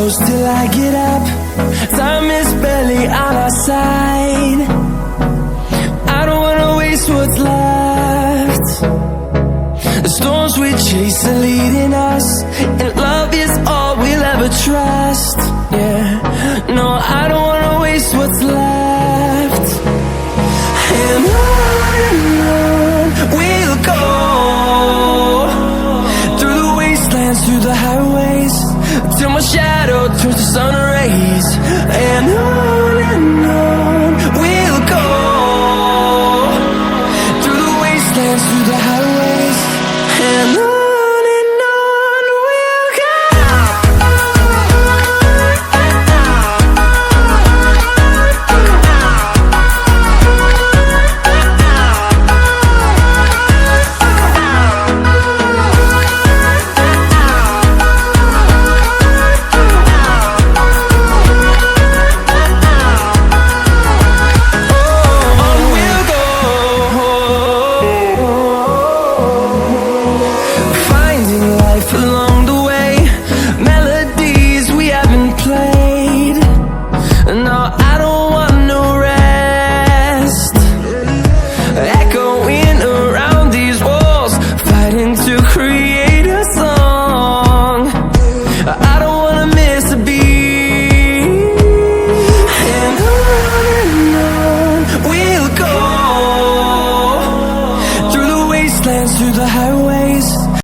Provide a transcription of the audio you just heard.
close till I get up. Time is barely on our side. I don't wanna waste what's left. The storms we chase are leading us.